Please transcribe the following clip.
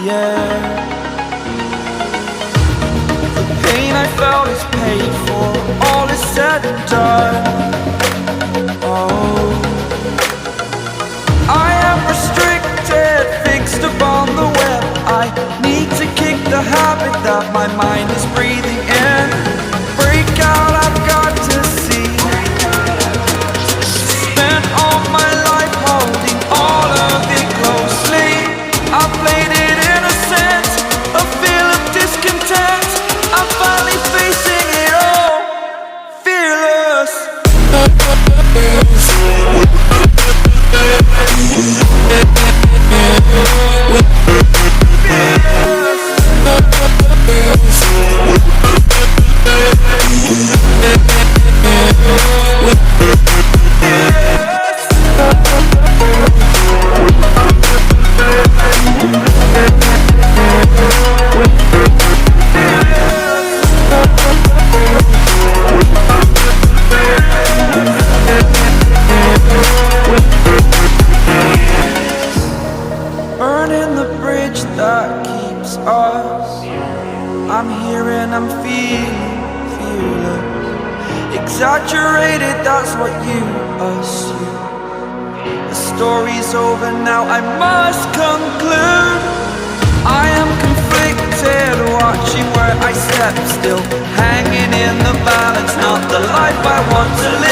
air. The pain I felt is paid for, all is said and done. Oh, I am restricted, fixed upon the web. I need to kick the habit that my mind is breathing in. Break out, I've got to see. Spent all my life holding all of it closely. I played it innocent, a feel of discontent. I'm finally facing it all, fearless. Burning the bridge that keeps us. I'm here and I'm feeling fearless. Exaggerated, that's what you assume. The story's over now, I must conclude. I am conflicted, watching where I step still, hanging in the balance, not the life I want to live.